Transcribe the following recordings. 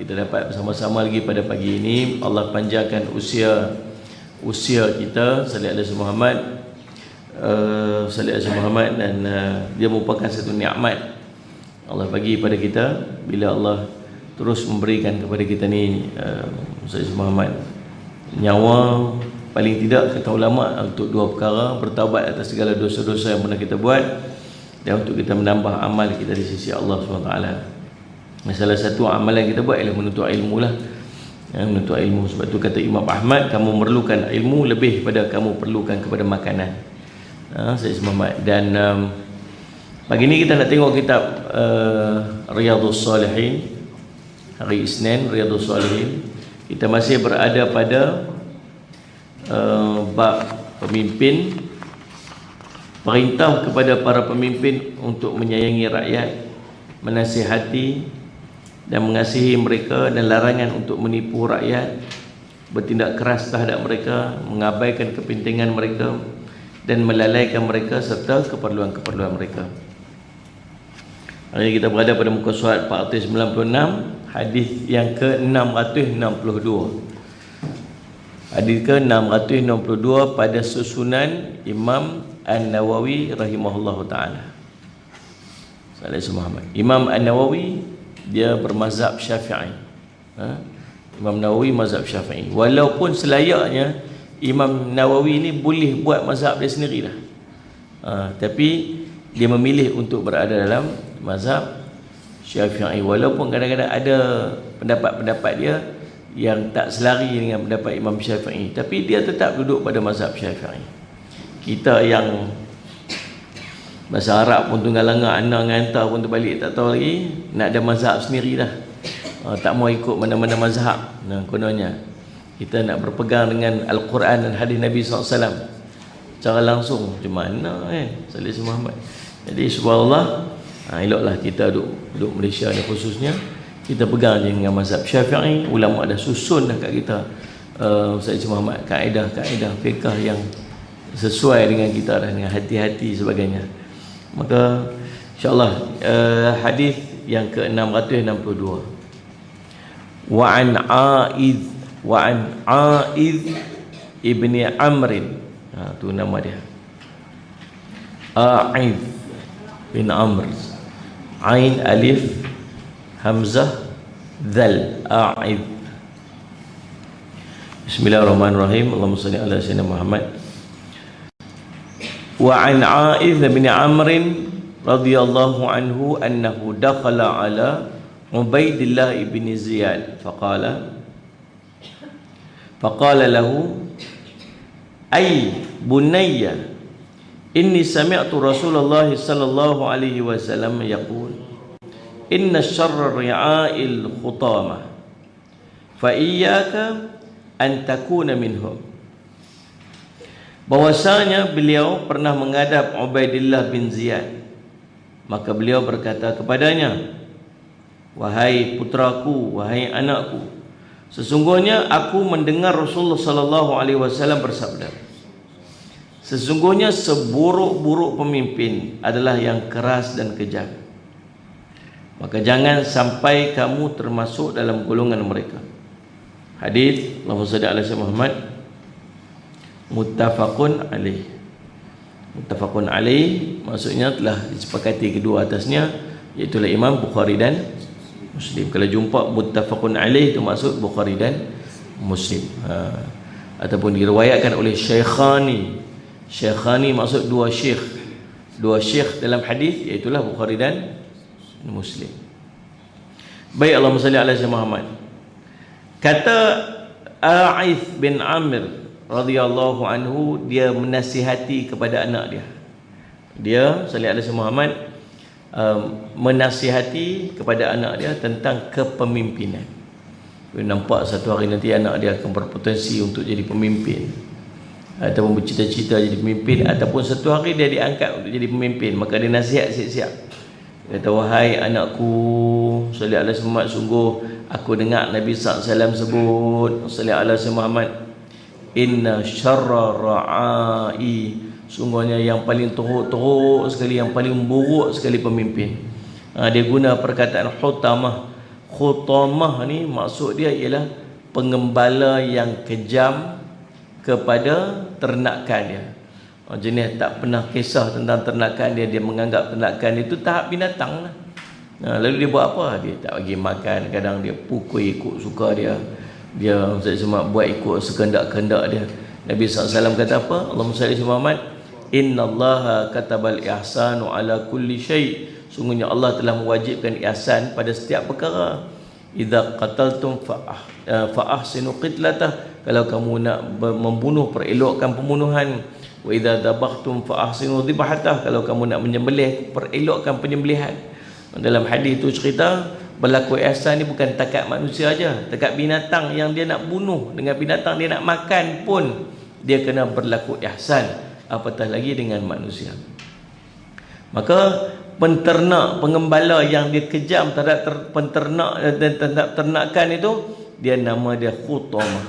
Kita dapat bersama-sama lagi pada pagi ini. Allah panjangkan usia kita. Sallallahu alaihi Muhammad, sallallahu alaihi Muhammad, dan dia merupakan satu nikmat Allah bagi pada kita bila Allah terus memberikan kepada kita ni Sallallahu Muhammad nyawa, paling tidak kata ulama, untuk dua perkara: bertaubat atas segala dosa-dosa yang pernah kita buat, dan untuk kita menambah amal kita di sisi Allah SWT. Salah satu amalan yang kita buat ialah menuntut ilmu lah, menuntut ilmu. Sebab tu kata Imam Ahmad, kamu memerlukan ilmu lebih pada kamu perlukan kepada makanan. Saya Muhammad. Dan pagi ni kita nak tengok kitab Riyadhus Salihin, hari Isnin, Riyadhus Salihin. Kita masih berada pada bab pemimpin, perintah kepada para pemimpin untuk menyayangi rakyat, menasihati dan mengasihi mereka, dan larangan untuk menipu rakyat, bertindak keras terhadap mereka, mengabaikan kepentingan mereka dan melalaikan mereka serta keperluan-keperluan mereka. Hari ini kita berada pada muka surat 496, hadis yang ke-662. Hadis ke-662 pada susunan Imam An-Nawawi rahimahullahu taala. Sallallahu Muhammad. Imam An-Nawawi dia bermazhab Syafi'i. Imam Nawawi mazhab Syafi'i. Walaupun selayaknya Imam Nawawi ni boleh buat mazhab dia sendiri lah. Tapi dia memilih untuk berada dalam mazhab Syafi'i, walaupun kadang-kadang ada pendapat-pendapat dia yang tak selari dengan pendapat Imam Syafi'i, tapi dia tetap duduk pada mazhab Syafi'i. Kita yang bahasa Arab pun tunggal langgar, anak ngantar pun terbalik tak tahu lagi, nak ada mazhab sendiri dah. Tak mau ikut mana-mana mazhab. Kononnya kita nak berpegang dengan Al-Quran dan hadis Nabi SAW secara langsung. Macam mana Sallallahu Muhammad. Jadi subhanallah, eloklah kita duduk Malaysia ni khususnya, kita pegang je dengan mazhab Syafi'i. Ulama dah susun dah kat kita Sallallahu Muhammad kaedah fiqh yang sesuai dengan kita dah, dengan hati-hati sebagainya. Maka insyaAllah hadis yang ke-662, wa an A'idh ibni Amrin, tu nama dia, A'idh bin Amr, Ain alif hamzah dzal, A'idh. Bismillahirrahmanirrahim. Allahumma salli ala sayyidina Muhammad. Wa an A'idh bin Amr radhiyallahu anhu annahu dakhala ala Ubaidillah ibn Ziyad faqala lahu ay bunayya inni sami'tu Rasulullah sallallahu alaihi wasallam yaqul inna syarra ri'a'il khutama fa iyyaka an takuna minhum. Bahwasanya beliau pernah menghadap Ubaidillah bin Ziyad, maka beliau berkata kepadanya, wahai putraku, wahai anakku, sesungguhnya aku mendengar Rasulullah sallallahu alaihi wasallam bersabda, sesungguhnya seburuk-buruk pemimpin adalah yang keras dan kejam, maka jangan sampai kamu termasuk dalam golongan mereka. Hadis Allahumma shalli ala sayyidina Muhammad, muttafaqun alaih. Muttafaqun alaih maksudnya telah disepakati kedua atasnya, iaitu Imam Bukhari dan Muslim. Kalau jumpa muttafaqun alaih itu maksud Bukhari dan Muslim. Ataupun diriwayatkan oleh Shaykhani. Shaykhani maksud dua syekh dalam hadis, iaitu Bukhari dan Muslim. Baik, Allahumma salli ala sayyidina Muhammad. Kata A'idh bin Amr radhiyallahu anhu, dia menasihati kepada anak dia. Dia sallallahu alaihi Muhammad menasihati kepada anak dia tentang kepemimpinan. Dia nampak satu hari nanti anak dia akan berpotensi untuk jadi pemimpin, ataupun bercita-cita jadi pemimpin, ataupun satu hari dia diangkat untuk jadi pemimpin. Maka dia nasihat siap-siap. Dia kata, wahai anakku sallallahu alaihi Muhammad, sungguh aku dengar Nabi sallallahu alaihi wasallam sebut, sallallahu alaihi Muhammad, inna syarra ra'i, sungguhnya yang paling teruk sekali, yang paling buruk sekali pemimpin. Dia guna perkataan khutamah ni maksud dia ialah pengembala yang kejam kepada ternakan dia. Jenis tak pernah kisah tentang ternakan dia, dia menganggap ternakan itu tahap binatang lah. Lalu dia buat apa? Dia tak bagi makan, kadang dia pukul ikut suka dia, dia cuma buat ikut sekendak-kendak dia. Nabi SAW kata apa? Allahumma salli ala Muhammad, innallaha katabal ihsanu ala kulli syai'. Sungguhnya Allah telah mewajibkan ihsan pada setiap perkara. Idza qataltum fa ahsinu qitlatah. Kalau kamu nak membunuh, perelokkan pembunuhan. Wa idza dabahtum fa ahsinu dhibahatah. Kalau kamu nak menyembelih, perelokkan penyembelihan. Dalam hadis itu cerita berlaku ihsan ni bukan takat manusia aja, takat binatang yang dia nak bunuh, dengan binatang dia nak makan pun dia kena berlaku ihsan, apatah lagi dengan manusia. Maka penternak, pengembala yang dia kejam terhadap penternak dan terhadap ternakan itu, dia nama dia khutamah.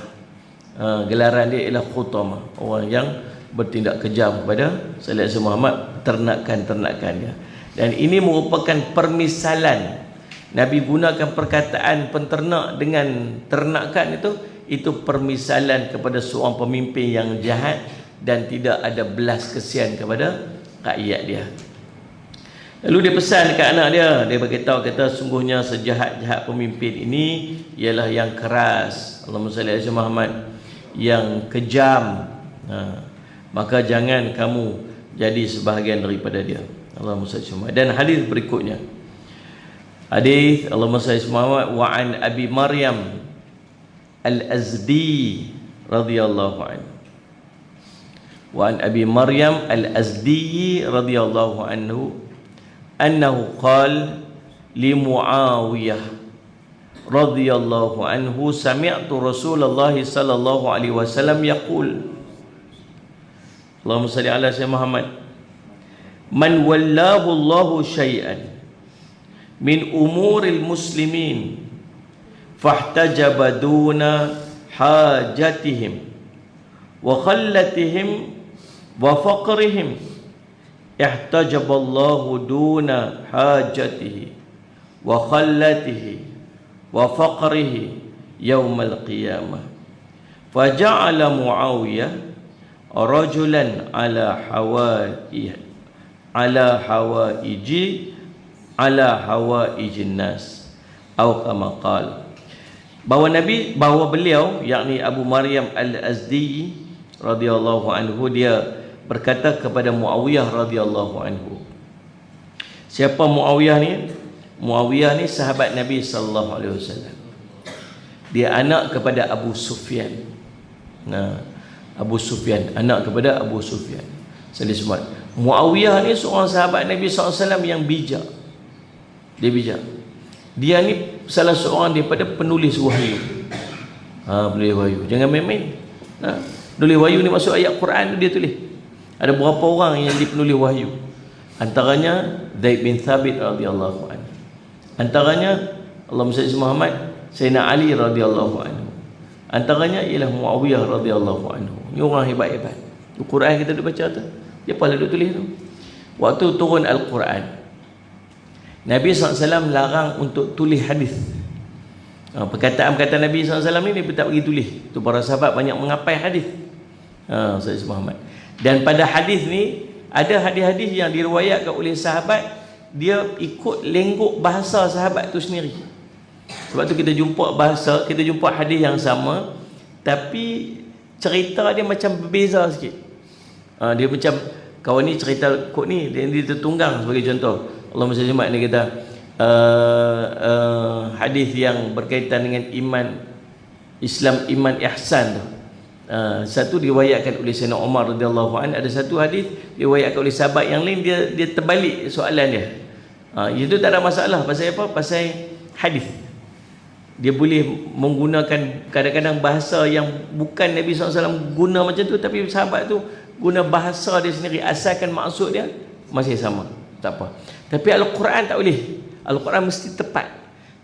Gelaran dia ialah khutamah, orang yang bertindak kejam kepada sallallahu alaihi Muhammad, ternakan-ternakan dia. Dan ini merupakan permisalan. Nabi gunakan perkataan penternak dengan ternakan itu permisalan kepada seorang pemimpin yang jahat dan tidak ada belas kesian kepada rakyat dia. Lalu dia pesan dekat anak dia, dia beritahu, kata sungguhnya sejahat-jahat pemimpin ini ialah yang keras, Allahumma salli ala Muhammad, yang kejam. Maka jangan kamu jadi sebahagian daripada dia. Allahumma salli ala Muhammad. Dan hadis berikutnya, hadis Allahumma salli ala Muhammad, wa an Abi Maryam Al-Azdi radhiyallahu anhu. Wa an Abi Maryam Al-Azdi radhiyallahu anhu annahu qala li Muawiyah radhiyallahu anhu sami'tu Rasulullah sallallahu alaihi wasallam yaqul, Allahumma salli ala sayyidina Muhammad, man wallahu Allahu syai'an min umuril muslimin fahtajaba duna hajatihim wa khallatihim wa faqrihim, ihtajaballahu duna hajatihi wa khallatihi wa faqrihi yaumal qiyamah. Faja'ala Muawiyah rajulan ala hawaijin nas atau kama qala. Bahawa beliau, yakni Abu Maryam Al-Azdi radhiyallahu anhu, dia berkata kepada Muawiyah radhiyallahu anhu. Siapa Muawiyah ni? Muawiyah ni sahabat Nabi sallallahu alaihi wasallam. Dia anak kepada Abu Sufyan. Abu Sufyan, anak kepada Abu Sufyan. Saya sebut Muawiyah ni seorang sahabat Nabi sallallahu alaihi wasallam yang bijak. Dia bijak. Dia ni salah seorang daripada penulis wahyu. Penulis wahyu. Jangan main-main. Penulis wahyu ni masuk ayat Quran tu dia tulis. Ada berapa orang yang dipenulis wahyu? Antaranya Zaid bin Thabit radhiyallahu anhu. Antaranya Allahumma salli Muhammad, Sayyidina Ali radhiyallahu anhu. Antaranya ialah Muawiyah radhiyallahu anhu. Ni orang hebat-hebat. Al-Quran kita duk baca tu, dia pala duk tulis tu. Waktu turun Al-Quran, Nabi SAW larang untuk tulis hadis. Perkataan-perkataan Nabi SAW ni dia tak bagi tulis. Tu para sahabat banyak mengapai hadis. Sayyidina Muhammad. Dan pada hadis ni ada hadis-hadis yang diriwayatkan oleh sahabat, dia ikut lenggok bahasa sahabat tu sendiri. Sebab tu kita jumpa bahasa, kita jumpa hadis yang sama, tapi cerita dia macam berbeza sikit. Dia macam kawan ni cerita kod ni, dia tertunggang. Sebagai contoh, Allahumma salli alaihi, ni kita hadis yang berkaitan dengan iman, Islam, iman, ihsan tu. Satu diriwayatkan oleh Sayyidina Umar radhiyallahu anhu, ada satu hadis diriwayatkan oleh sahabat yang lain, dia terbalik soalan dia. Itu tak ada masalah. Pasal apa? Pasal hadis. Dia boleh menggunakan kadang-kadang bahasa yang bukan Nabi SAW guna macam tu, tapi sahabat tu guna bahasa dia sendiri, asalkan maksud dia masih sama, tak apa. Tapi Al-Quran tak boleh. Al-Quran mesti tepat.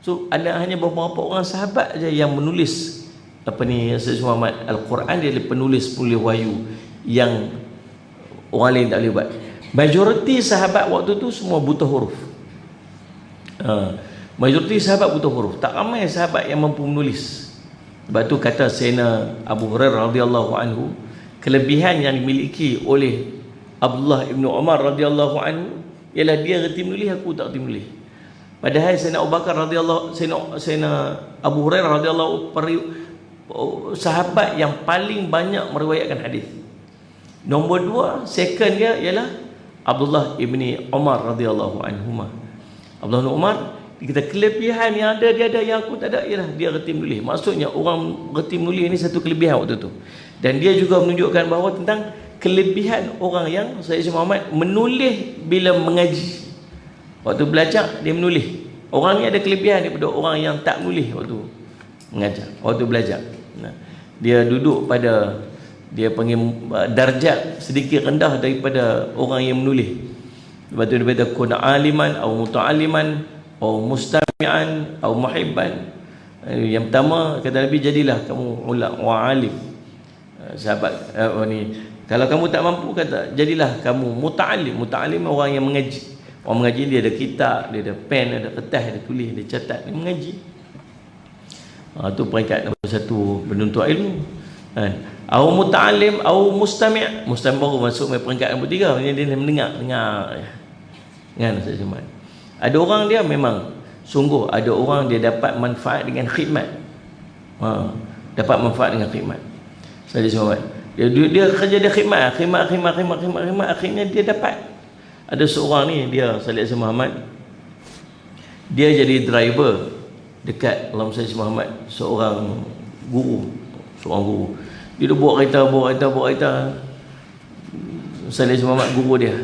So ada hanya beberapa orang sahabat aja yang menulis Sayyidina Muhammad. Al-Quran dia penulis wahyu yang orang lain tak boleh buat. Majoriti sahabat waktu tu semua buta huruf. Majoriti sahabat buta huruf, tak ramai sahabat yang mampu menulis. Sebab tu kata Sayyidina Abu Hurairah radhiyallahu anhu, kelebihan yang dimiliki oleh Abdullah ibn Umar radhiyallahu anhu ialah dia reti menulis, aku tak reti menulis. Padahal Sayyidina Abu Bakar radhiyallahu, Sayyidina Abu Hurairah radhiyallahu sahabat yang paling banyak meriwayatkan hadis. Nombor 2, second dia ialah Abdullah ibni Umar radhiyallahu anhuma. Abdullah bin Umar, kita kelebihan yang ada dia ada yang aku tak ada ialah dia reti menulis. Maksudnya orang reti menulis ni satu kelebihan waktu tu. Dan dia juga menunjukkan bahawa tentang kelebihan orang yang Sayyid Muhammad menulis bila mengaji. Waktu belajar dia menulis. Orang ni ada kelebihan daripada orang yang tak menulis waktu mengajar, waktu belajar. Nah, dia duduk pada, dia panggil darjat sedikit rendah daripada orang yang menulis. Lepas tu dia kata kun aliman atau muta'aliman atau mustami'an atau muhibban. Yang pertama kata Nabi, jadilah kamu ulama alim. Sahabat ni, kalau kamu tak mampu kata jadilah kamu muta'alim. Muta'alim orang yang mengaji. Orang mengaji dia ada kitab, dia ada pen, ada kertas, dia tulis, dia catat, dia mengaji. Itu peringkat nombor 1 penuntut ilmu. Au muta'alim au mustami'. Mustami' baru masuk peringkat nombor 3. Dia mendengar kan Ustaz Jumat. Ada orang dia memang sungguh, ada orang dia dapat manfaat dengan khidmat. Dapat manfaat dengan khidmat. Ustaz Jumat. Dia kerja dia khidmat, akhirnya dia dapat. Ada seorang ni, dia Sayyid Muhammad, dia jadi driver dekat Allahumma salli Muhammad, seorang guru. Dia bawa kereta Sayyid Muhammad guru dia.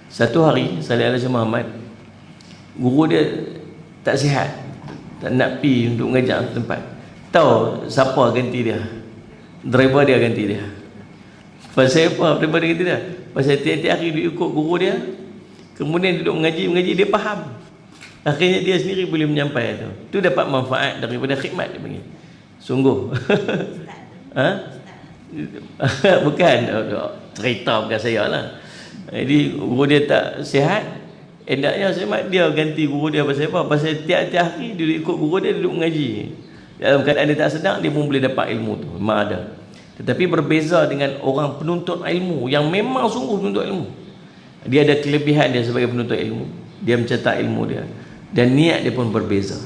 Satu hari Sayyid Muhammad guru dia tak sihat, tak nak pi untuk mengajar tempat. Tahu siapa ganti dia? Driver dia ganti dia. Pasal apa driver dia ganti dia? Pasal tiap-tiap hari dia ikut guru dia, kemudian duduk mengaji dia faham. Akhirnya dia sendiri boleh menyampai tu. Tu dapat manfaat daripada khidmat dia panggil. Sungguh. Bukan cerita bukan saya lah. Jadi guru dia tak sihat, endaknya dia ganti guru dia. Pasal apa? Pasal tiap-tiap hari dia ikut guru dia, duduk mengaji. Dalam keadaan dia tak sedang, dia pun boleh dapat ilmu tu. Memang ada. Tetapi berbeza dengan orang penuntut ilmu yang memang sungguh penuntut ilmu. Dia ada kelebihan dia sebagai penuntut ilmu. Dia mencetak ilmu dia. Dan niat dia pun berbeza.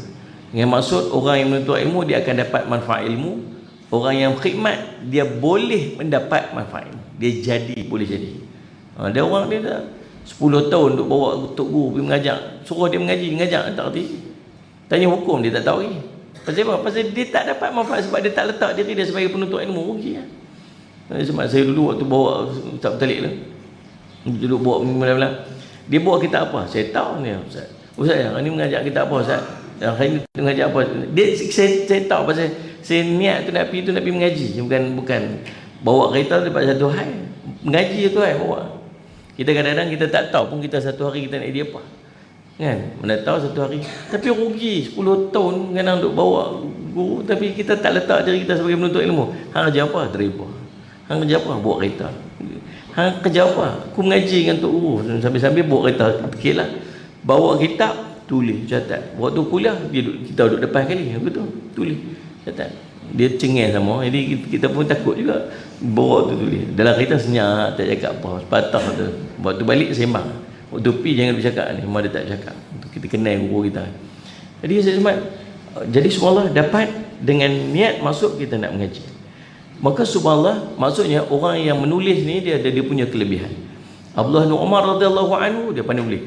Dengan maksud orang yang menuntut ilmu dia akan dapat manfaat ilmu. Orang yang khidmat dia boleh mendapat manfaat ilmu. Dia boleh jadi. Ada orang dia dah 10 tahun duk bawa tok guru pergi mengajar, suruh dia mengajar tak reti. Tanya hukum dia tak tahu lagi. Pasal apa? Pasal dia tak dapat manfaat sebab dia tak letak diri dia sebagai penuntut ilmu. Rugi kan. Sebab saya dulu waktu bawa Ustaz Talik tu, duduk bawa mula-mula, dia bawa kita apa? Saya tahu ni Ustaz yang ni mengajar kita apa Ustaz? Yang hari ni mengajar apa? Saya tahu pasal saya niat tu nak pergi mengaji. Bukan bawa kereta dapat satu hari. Mengaji tu bawa. Kita kadang-kadang kita tak tahu pun kita satu hari kita nak jadi apa. Kan? Mana tahu satu hari. Tapi rugi 10 tahun kadang duk bawa guru tapi kita tak letak diri kita sebagai penuntut ilmu. Hang kerja apa? Driver. Hang kerja apa? Bawa kereta. Hang kerja apa? Aku mengaji dengan tok guru. Sambil-sambil bawa kereta. Fikirlah. Bawa kitab, tulis, catat. Waktu kuliah kita duduk depan kali. Betul. Tulis, catat. Dia cengeng sama. Jadi kita pun takut juga bawa tu tulis. Dalam kereta senyap, tak cakap apa. Patah tu. Waktu balik sembang. Waktu pi jangan bercakap ni. Memang dia tak cakap. Kita kenal guru kita. Jadi saya sempat. Jadi subhanallah dapat dengan niat masuk kita nak mengaji. Maka subhanallah maksudnya orang yang menulis ni dia punya kelebihan. Abdullah bin Umar radhiyallahu anhu dia pandai menulis.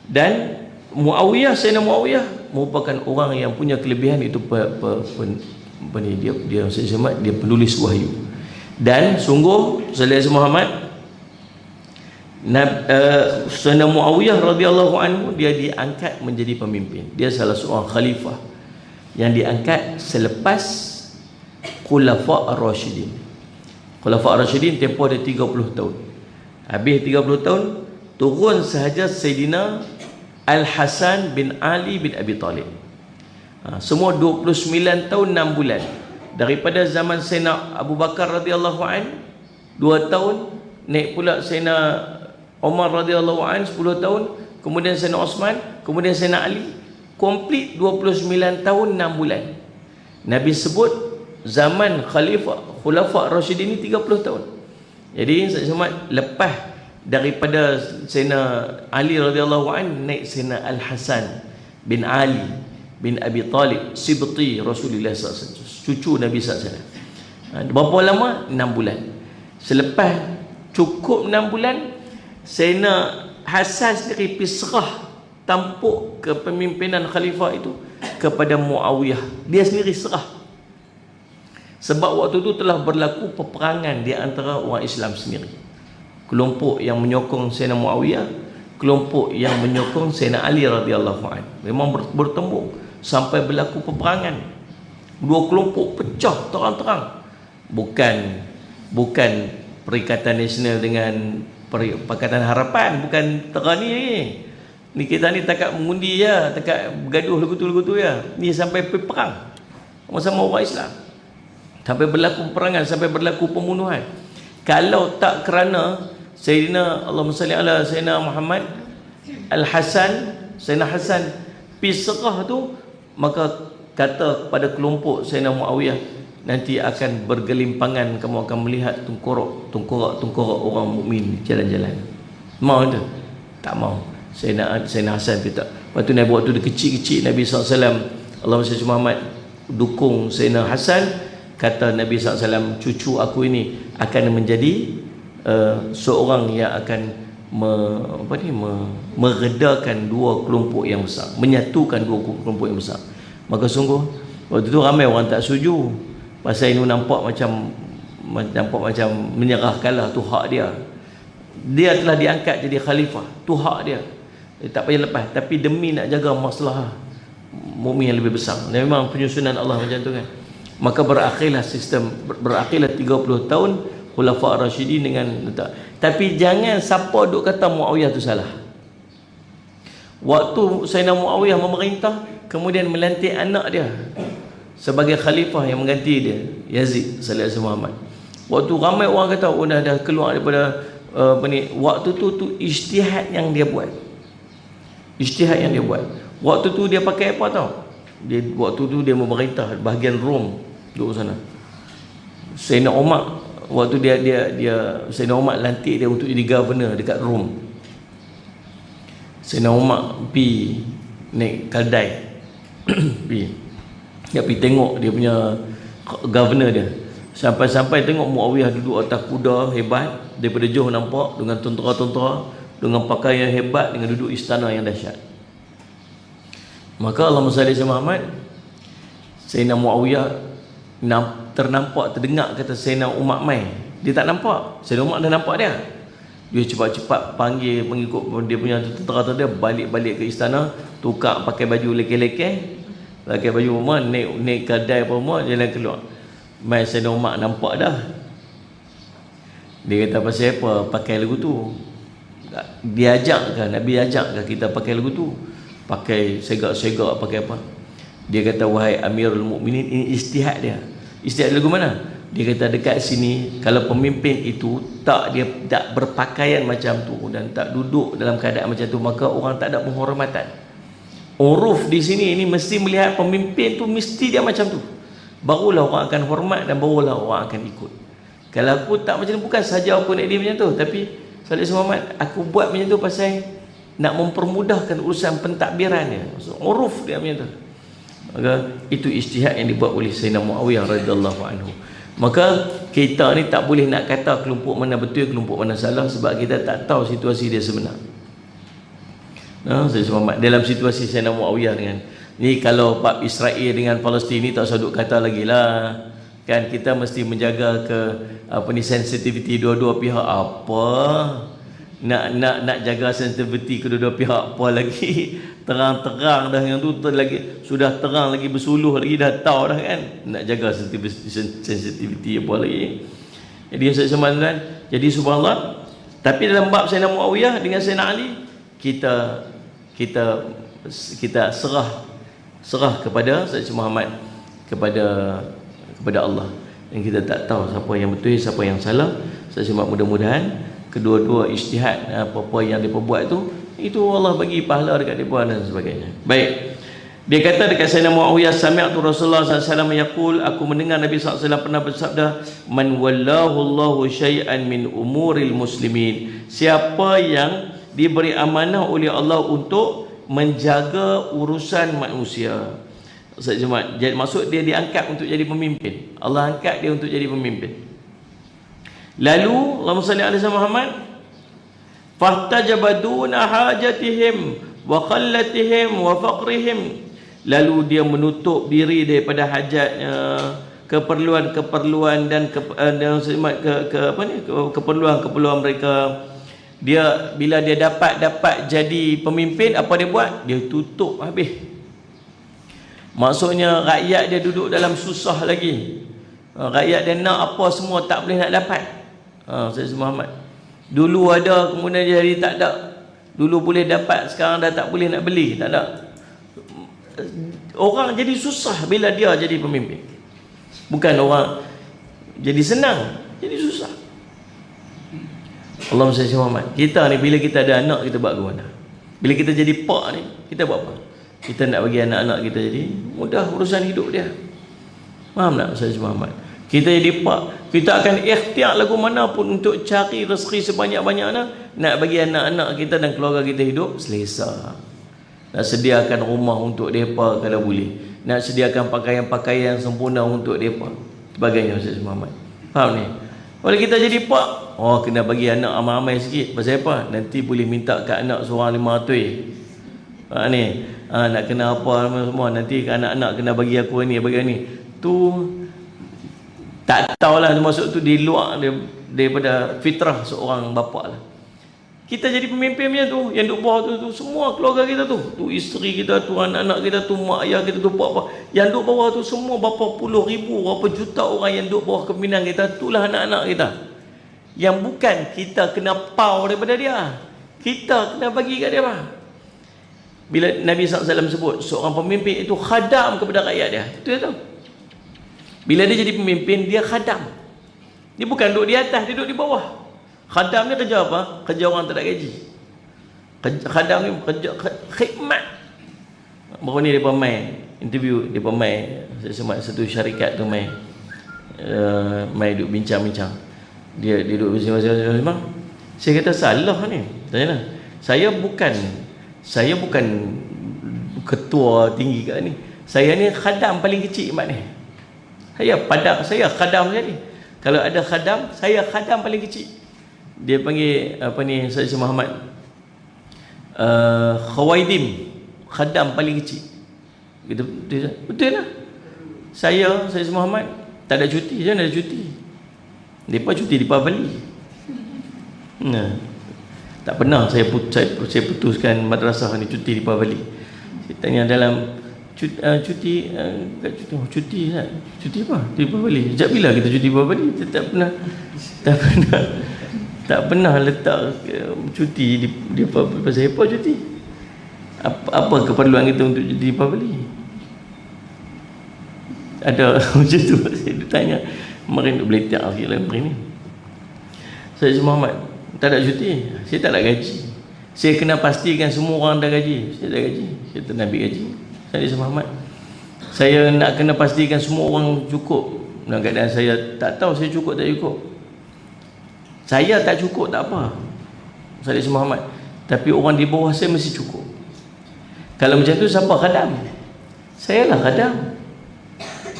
Dan Muawiyah, Sayyidina Muawiyah merupakan orang yang punya kelebihan itu dia penulis wahyu. Dan sungguh Sayyidina Muhammad Sayyidina Muawiyah radhiyallahu anhu dia diangkat menjadi pemimpin. Dia salah seorang khalifah yang diangkat selepas Khulafa' Ar-Rasyidin. Khulafa' Ar-Rasyidin tempoh dia 30 tahun. Habis 30 tahun turun sahaja Sayyidina Al-Hasan bin Ali bin Abi Talib. Semua 29 tahun 6 bulan. Daripada zaman Sayyidina Abu Bakar radhiyallahu an 2 tahun, naik pula Sayyidina Umar radhiyallahu an 10 tahun, kemudian Sayyidina Osman, kemudian Sayyidina Ali. komplit 29 tahun 6 bulan. Nabi sebut zaman Khulafa Rashidin ni 30 tahun. Jadi Said Somad lepas daripada Sayyidina Ali radhiyallahu an, naik Sayyidina Al-Hasan bin Ali bin Abi Talib Sibti Rasulullah SAW, cucu Nabi SAW. Berapa lama? 6 bulan. Selepas cukup 6 bulan, Sayyidina Hasan sendiri pergi serah tampuk kepemimpinan khalifah itu kepada Muawiyah. Dia sendiri serah. Sebab waktu itu telah berlaku peperangan di antara orang Islam sendiri. Kelompok yang menyokong Sayyidina Muawiyah, kelompok yang menyokong Sayyidina Ali radhiyallahu anhu. Memang bertembung sampai berlaku peperangan. Dua kelompok pecah terang-terang. Bukan Perikatan Nasional dengan Pakatan Harapan, bukan terang ni kita ni takat mengundi je, takat bergaduh legutu ya. Ni sampai perang sama-sama orang Islam, sampai berlaku peperangan, sampai berlaku pembunuhan. Kalau tak kerana Sayyidina Allahumma salli ala Sayyidina Muhammad Sayyidina Hasan pisrah tu, maka kata pada kelompok Sayyidina Muawiyah, nanti akan bergelimpangan, kamu akan melihat tungkorak orang mukmin jalan-jalan. Mau tu? Tak mau. Sayyidina Hasan kata. Lepas tu Nabi waktu dia kecil-kecil, Nabi SAW, Allahumma salli Muhammad, dukung Sayyidina Hasan. Kata Nabi SAW, cucu aku ini akan menjadi seorang yang akan meredakan dua kelompok yang besar, menyatukan dua kelompok yang besar. Maka sungguh waktu tu ramai orang tak setuju. Pasal ini nampak macam menyerah kalah, tu hak dia. Dia telah diangkat jadi khalifah, tu hak dia. Tak payah lepas, tapi demi nak jaga masalah mukmin yang lebih besar. Dan memang penyusunan Allah macam tu kan. Maka berakhirlah 30 tahun Khulafa Rashidin dengan tapi jangan siapa duk kata Muawiyah tu salah. Waktu Sayyidina Muawiyah memerintah, kemudian melantik anak dia sebagai khalifah yang mengganti dia, Yazid sallallahu alaihi Muhammad. Waktu ramai orang kata dah keluar daripada waktu tu ijtihad yang dia buat. Ijtihad yang dia buat. Waktu tu dia pakai apa tau? Waktu tu dia memerintah bahagian Rom, duduk sana. Sayyidina Umar waktu dia Sayyidina Umar lantik dia untuk jadi governor dekat Rom. Sayyidina Umar pergi naik Kaldai. Dia pergi tengok dia punya governor dia. Sampai-sampai tengok Muawiyah duduk atas kuda hebat, daripada jauh nampak, dengan tentera-tentera, dengan pakaian hebat, dengan duduk istana yang dahsyat. Maka Allahumma salli ala Muhammad, Sayyidina Muawiyah terdengar kata Sayyidina Umar mai. Dia tak nampak, Sayyidina Umar dah nampak dia. Dia cepat-cepat panggil pengikut dia punya tentera-tentera dia, balik-balik ke istana, tukar pakai baju leke-leke, pakai baju rumah, naik kedai apa rumah, jalan keluar. Mai Sayyidina Umar nampak dah. Dia kata pasal apa pakai lagu tu? Dia ajak ke, Nabi ajak ke kita pakai lagu tu? Pakai segak-segak, pakai apa? Dia kata, wahai Amirul Mukminin, ini ijtihad dia. Ijtihad lagu mana? Dia kata dekat sini, kalau pemimpin itu dia tak berpakaian macam tu dan tak duduk dalam keadaan macam tu, maka orang tak ada penghormatan. Uruf di sini ini mesti melihat pemimpin tu mesti dia macam tu, barulah orang akan hormat dan barulah orang akan ikut. Kalau aku tak macam tu, bukan saja aku nak dia macam tu, tapi Sallallahu Muhammad, aku buat macam tu pasal nak mempermudahkan urusan pentadbiran dia. Uruf dia macam tu. Maka itu ijtihad yang dibuat oleh Sayyidina Muawiyah radhiyallahu anhu. Maka kita ni tak boleh nak kata kelompok mana betul, kelompok mana salah, sebab kita tak tahu situasi dia sebenar. Dalam situasi Sayyidina Muawiyah dengan ni, kalau bab Israel dengan Palestin ni tak usah duk kata lagi lah. Kan kita mesti menjaga sensitivity dua-dua pihak. Nak jaga sensitivity kedua-dua pihak apa lagi? Terang-terang dah yang tu lagi, sudah terang lagi, bersuluh lagi, dah tahu dah kan. Nak jaga sensitivity apa lagi? Jadi semua-semua, jadi subhanallah. Tapi dalam bab Sayyidina Muawiyah dengan Sayyidina Ali, kita serah kepada Sayyidina Muhammad, kepada Allah. Dan kita tak tahu siapa yang betul, siapa yang salah. Saya mudah-mudahan kedua-dua ijtihad apa-apa yang dia perbuat tu, itu Allah bagi pahala dekat mereka dan sebagainya. Baik. Dia kata dekat Sayyidina Muawiyah, sami'tu Rasulullah SAW yaqul, aku mendengar Nabi SAW pernah bersabda, man wallahu Allahu syai'an min umuril muslimin, siapa yang diberi amanah oleh Allah untuk menjaga urusan manusia. Jadi maksud dia diangkat untuk jadi pemimpin. Allah angkat dia untuk jadi pemimpin. Lalu Allahumma salli ala Muhammad, fahtajabaduna hajatihim wa qallatihim wa faqrihim, lalu dia menutup diri daripada hajatnya, keperluan-keperluan dan keperluan-keperluan mereka. Dia bila dia dapat jadi pemimpin, apa dia buat? Dia tutup habis. Maksudnya rakyat dia duduk dalam susah lagi. Rakyat dia nak apa semua tak boleh nak dapat. Sayyid Muhammad. Dulu ada, kemudian jadi tak ada. Dulu boleh dapat, sekarang dah tak boleh nak beli, tak ada. Orang jadi susah bila dia jadi pemimpin. Bukan orang jadi senang, jadi susah. Allahumma salli ala Muhammad. Kita ni bila kita ada anak, kita buat ke mana? Bila kita jadi pak ni, kita buat apa? Kita nak bagi anak-anak kita jadi mudah urusan hidup dia. Faham tak Ustaz Muhammad? Kita jadi pak, kita akan ikhtiar lagu mana pun untuk cari rezeki sebanyak-banyaknya, nak bagi anak-anak kita dan keluarga kita hidup selesa. Nak sediakan rumah untuk mereka kalau boleh, nak sediakan pakaian-pakaian sempurna untuk mereka, sebagainya. Ustaz Muhammad faham ni? Kalau kita jadi pak, kena bagi anak ramai-ramai sikit. Pasal apa? Nanti boleh minta kat anak seorang 500 ni, nak kena apa semua, nanti anak-anak kena bagi aku ni, bagi ni. Tu tak tahulah, maksud tu di luar daripada fitrah seorang bapa lah. Kita jadi pemimpin macam tu, yang duduk bawah tu semua keluarga kita tu isteri kita tu, anak-anak kita tu, mak ayah kita tu, apa yang duduk bawah tu semua, berapa puluh ribu, berapa juta orang yang duduk bawah kepimpinan kita, itulah anak-anak kita. Yang bukan kita kena pau daripada dia, kita kena bagi kat dia. Bila Nabi SAW sebut seorang pemimpin itu khadam kepada rakyat dia, itu dia tahu. Bila dia jadi pemimpin, dia khadam. Dia bukan duduk di atas, dia duduk di bawah. Khadam ni kerja apa? Kerja orang tak ada gaji. Khadam ni kerja khidmat. Baru ni dia main interview, dia main satu syarikat tu main duduk bincang-bincang. Dia duduk bincang-bincang. Saya kata salah ni. Tanya, saya bukan ketua tinggi kat ni. Saya ni khadam paling kecil mat ni. Saya khadam saja ni. Kalau ada khadam, saya khadam paling kecil. Dia panggil apa ni, Sayyid Muhammad, Khawaidim, khadam paling kecil. Betul lah. Saya Sayyid Muhammad tak ada cuti, jangan ada cuti. Depa cuti di Pavali. Tak pernah saya putuskan madrasah ni cuti di Pavali. Saya tanya dalam cuti apa? Di Pavali. Sejak bila kita cuti di Pavali? Tak pernah letak cuti di pasal apa cuti? Apa keperluan kita untuk cuti di Pavali? Ada macam tu. Saya tanya, kemarin boleh tak lagi ni. Saya Muhammad, tak ada cuti. Saya tak ada gaji. Saya kena pastikan semua orang ada gaji. Saya tak gaji. Saya tak nak ambil gaji. Saya Muhammad, saya nak kena pastikan semua orang cukup. Dalam keadaan saya tak tahu saya cukup tak cukup. Saya tak cukup tak apa, Sayyid Muhammad, tapi orang di bawah saya mesti cukup. Kalau macam tu siapa khadam? Saya lah khadam.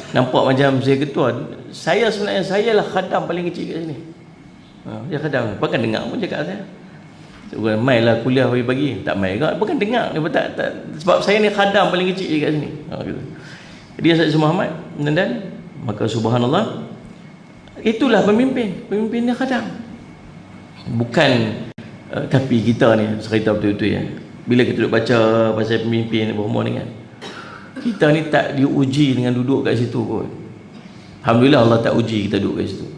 Nampak macam saya ketua, saya sebenarnya sayalah khadam paling kecil kat sini. Dia khadam, bukan dengar pun cakap saya. Bukan mai lah kuliah pagi-pagi, tak mai juga, bukan dengar dia tak, sebab saya ni khadam paling kecil kat sini. Gitu. Dia Sayyid Muhammad, dan maka subhanallah, itulah pemimpinnya khadam. Bukan tapi kita ni cerita betul-betul ya. Bila kita duduk baca pasal pemimpin berumur ni kan, kita ni tak diuji dengan duduk kat situ pun. Alhamdulillah Allah tak uji kita duduk kat situ.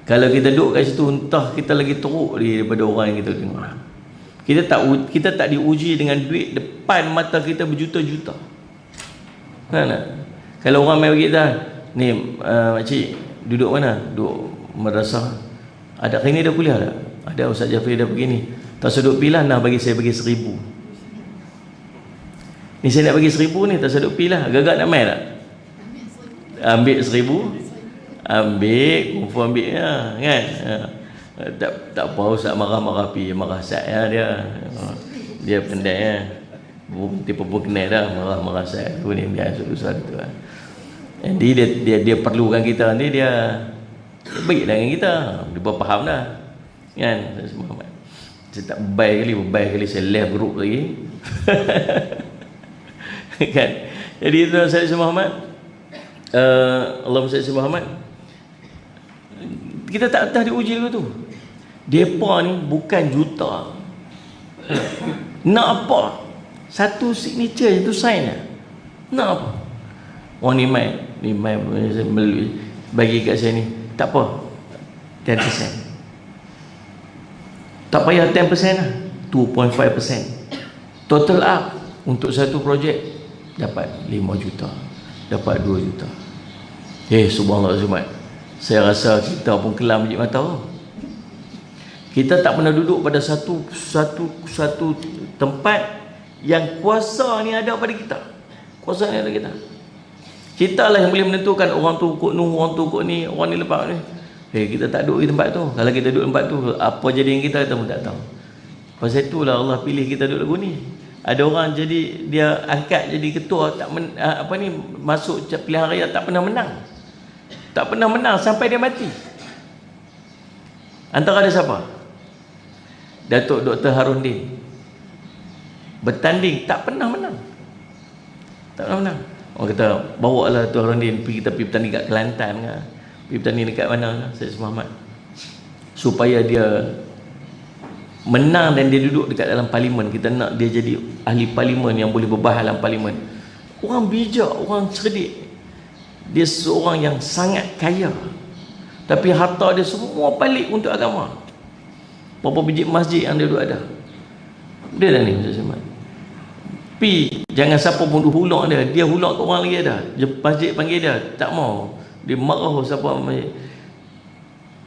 Kalau kita duduk kat situ, entah kita lagi teruk daripada orang yang kita tengok. Kita tak diuji dengan duit depan mata kita berjuta-juta. Kan? Kalau orang mai bagi kita, ni makcik duduk mana? Duduk madrasah. Ada hari ni dah kuliah tak? Ada, Ustaz Jafri dah pergi ni. Tak sudut pilih, nak bagi saya bagi 1000. Ni saya nak bagi 1,000 ni, tasaduk pi lah. Agak-agak nak main tak? Ambil 1,000, ambil, confirm ambil lah, kan? Tak apa, Ustaz marah-marah pi, marah saya dia pendek ya. Tipe kenal dah, marah-marah saya tu ni biasa Ustaz tu lah. Jadi dia perlukan kita nanti, dia baik dengan kita, dia faham dah, kan? Saya tak berbaik kali saya left group lagi. Kan? Jadi itu saya Muhammad, Allahumma salli Muhammad. Kita tak diuji ke tu. Depa ni bukan juta. Nak apa? Satu signature itu sign lah. Nak apa? Orang ni mai bagi kat saya ni. Tak apa, 10%. Tak payah 10% lah, 2.5%. Total up untuk satu projek dapat 5 juta, dapat 2 juta. Subhanallah Zumat. Saya rasa kita pun kelam biji mata. Kita tak pernah duduk pada satu tempat yang kuasa ni ada pada kita. Kuasa ni ada kita. Kita lah yang boleh menentukan orang tu ikut nu, orang tu ikut ni, orang ni lepas ni. Kita tak duduk di tempat tu. Kalau kita duduk di tempat tu, apa jadi yang kita pun tak tahu. Pasal itulah Allah pilih kita duduk lagu ni. Ada orang jadi dia angkat jadi ketua, tak masuk pilihan raya, tak pernah menang. Tak pernah menang sampai dia mati. Antara ada siapa? Datuk Dr. Harundin. Bertanding tak pernah menang. Tak pernah menang. Orang kata, bawa lah Tuan Harundin kita pergi bertanding kat Kelantan ke? Pergi bertanding dekat mana ke? Sayyid Muhammad. Supaya dia menang dan dia duduk dekat dalam parlimen. Kita nak dia jadi ahli parlimen yang boleh berbahas dalam parlimen. Orang bijak, orang cerdik. Dia seorang yang sangat kaya, tapi harta dia semua balik untuk agama. Berapa biji masjid yang dia duduk ada. Dia dah ni Sayyid Muhammad. Jangan siapa pun hulak dia. Dia hulak ke orang lagi dah. Masjid panggil dia, tak mau. Dia marah siapa masjid.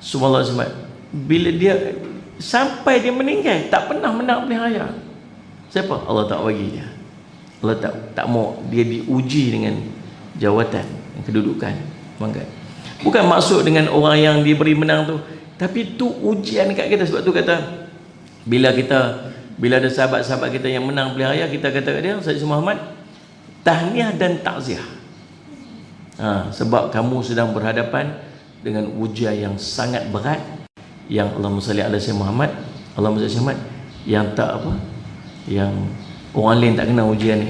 Subhanallah Zumat. Bila dia sampai dia meninggal, tak pernah menang pilihan raya. Siapa? Allah tak bagi dia. Allah tak mau dia diuji dengan jawatan, kedudukan, mangkat. Bukan maksud dengan orang yang diberi menang tu, tapi tu ujian kat kita. Sebab tu kata bila ada sahabat-sahabat kita yang menang pilihan raya, kita kata kat dia, Sayyid Muhammad, tahniah dan takziah. Sebab kamu sedang berhadapan dengan ujian yang sangat berat, yang Allahumma salli ala Sayyid Muhammad, Allahumma salli Muhammad, yang tak apa, yang orang lain tak kena ujian ni.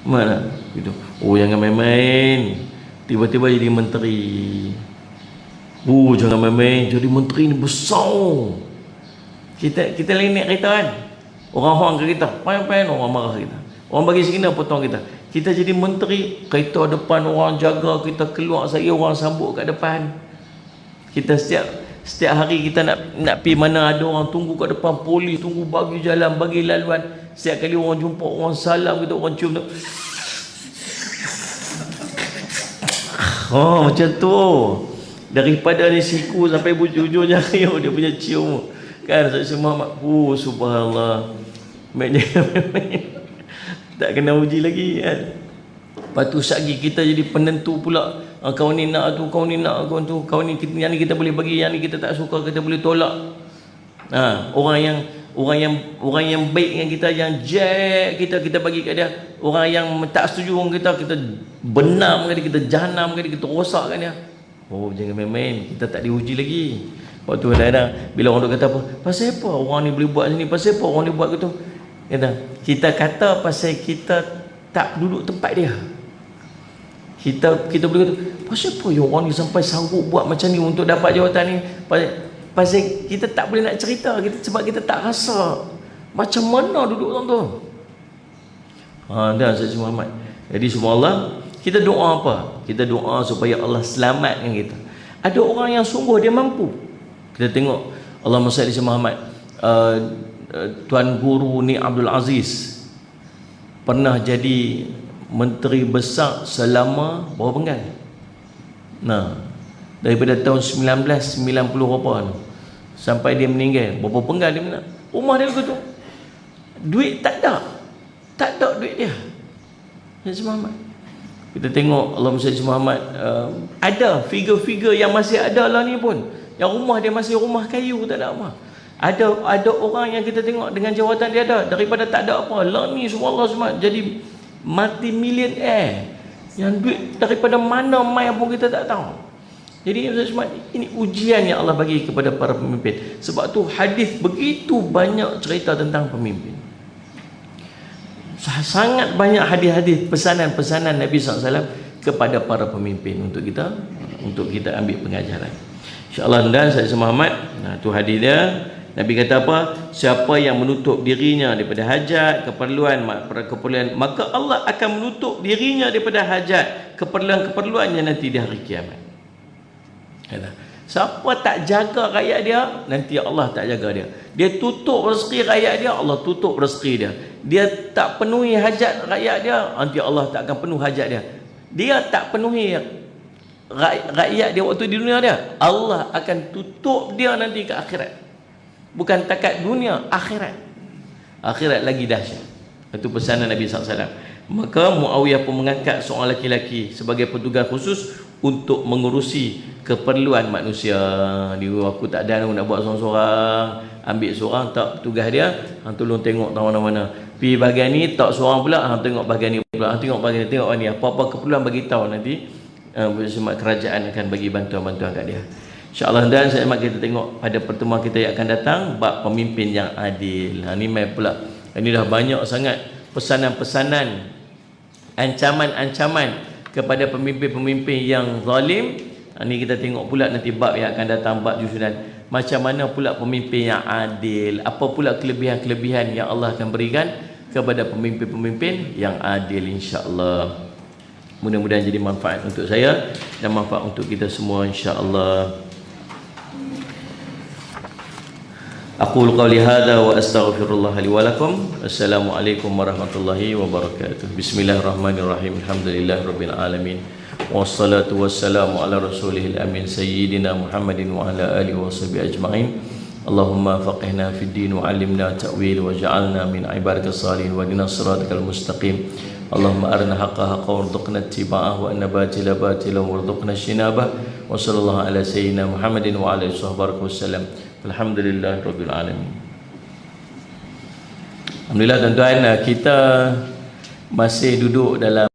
Mana gitu. Jangan main-main tiba-tiba jadi menteri. Jangan main-main jadi menteri ni besar. Kita lain naik kereta kan, orang horang ke kita, pain-pain orang marah kita, orang bagi segini potong kita. Kita jadi menteri, kereta depan orang jaga kita, keluar saya orang sambut kat depan kita. Setiap hari kita nak pergi mana ada orang tunggu kat depan, polis tunggu bagi jalan, bagi laluan. Setiap kali orang jumpa, orang salam kita, orang cium tu. Macam tu. Daripada ni siku sampai ujung jari dia punya cium. Kan Sayyid Muhammad. Subhanallah. Tak kena uji lagi kan. Lepas tu sagi kita jadi penentu pula. Kau ni nak tu, kau ni nak kau tu, kau ni yang ni kita boleh bagi, yang ni kita tak suka, kita boleh tolak. Orang yang baik dengan kita, yang jack kita bagi kat dia. Orang yang tak setuju dengan kita benam kat dia, kita jahanam kat dia, kita rosak kat dia. Jangan main-main, kita tak diuji lagi. Waktu kadang-kadang bila orang kata apa, pasal apa orang ni boleh buat sini, pasal apa orang ni buat gitu, kita kata pasal kita tak duduk tempat dia. Kita boleh kata, pasal apa yang orang ni sampai sanggup buat macam ni untuk dapat jawatan ni. Pasal kita tak boleh nak cerita kita, sebab kita tak rasa macam mana duduk tu. Dan Sayyid Muhammad. Jadi subhanallah, kita doa apa? Kita doa supaya Allah selamatkan kita. Ada orang yang sungguh dia mampu. Kita tengok Allahumma salli ala Muhammad. Tuan Guru ni Abdul Aziz pernah jadi menteri besar selama berapa penggal? Daripada tahun 1990 berapa tu sampai dia meninggal, berapa penggal dia menang. Rumah dia begitu. Duit tak ada. Tak ada duit dia. Sayyidina Muhammad. Kita tengok Allahumma salli Muhammad, ada figure-figure yang masih ada lah ni pun, yang rumah dia masih rumah kayu, tak ada apa. Ada orang yang kita tengok dengan jawatan dia ada, daripada tak ada apa lah ni subhanallah semua jadi multi millionaire, yang duit daripada mana mai pun kita tak tahu. Jadi ini ujian yang Allah bagi kepada para pemimpin. Sebab tu hadis begitu banyak cerita tentang pemimpin. Sangat banyak hadis-hadis pesanan-pesanan Nabi SAW kepada para pemimpin untuk kita ambil pengajaran. InsyaAllah. Dan saya Muhammad, tu hadis dia. Nabi kata apa? Siapa yang menutup dirinya daripada hajat, keperluan, maka Allah akan menutup dirinya daripada hajat, keperluan-keperluannya nanti di hari kiamat. Siapa tak jaga rakyat dia, nanti Allah tak jaga dia. Dia tutup rezeki rakyat dia, Allah tutup rezeki dia. Dia tak penuhi hajat rakyat dia, nanti Allah tak akan penuh hajat dia. Dia tak penuhi rakyat dia waktu di dunia dia, Allah akan tutup dia nanti ke akhirat. Bukan takat dunia, akhirat. Akhirat lagi dahsyat. Itu pesanan Nabi SAW. Maka Muawiyah pun mengangkat seorang lelaki sebagai petugas khusus untuk mengurusi keperluan manusia. Dia, aku tak ada nak buat seorang-seorang, ambil seorang tak petugas dia, hang tolong tengok tahu mana-mana. Pi bahagian ni tak seorang pula, hang tengok bahagian ni pula, hang tengok bahagian ni, tengok ni apa-apa keperluan bagi tahu nanti kerajaan akan bagi bantuan-bantuan kat dia. InsyaAllah. Dan saya kita tengok pada pertemuan kita yang akan datang bab pemimpin yang adil. Ni mai pula. Ini dah banyak sangat pesanan-pesanan, ancaman-ancaman kepada pemimpin-pemimpin yang zalim. Ni kita tengok pula nanti bab yang akan datang, bab jusunan. Macam mana pula pemimpin yang adil? Apa pula kelebihan-kelebihan yang Allah akan berikan kepada pemimpin-pemimpin yang adil, insya-Allah. Mudah-mudahan jadi manfaat untuk saya dan manfaat untuk kita semua, insya-Allah. Aqulu qawli hadza wa astaghfirullah li wa lakum. Assalamualaikum warahmatullahi wabarakatuh. Bismillahirrahmanirrahim. Alhamdulillahirabbil alamin. Wassalatu wassalamu ala rasulihil amin sayyidina Muhammadin wa ala alihi washabihi ajma'in. Allahumma faqihna fid din wa 'allimna ta'wil wa ja'alna min ibadikas salihin wa dinas siratal mustaqim. Allahumma arina haqqa haqqa warzuqna ittiba'ah wa anna batila batila warzuqna ijtinabah. Wa sallallahu ala sayyidina Muhammadin wa ala alihi wasallam. Alhamdulillahirabbil alamin. Alhamdulillah tuan-tuan, kita masih duduk dalam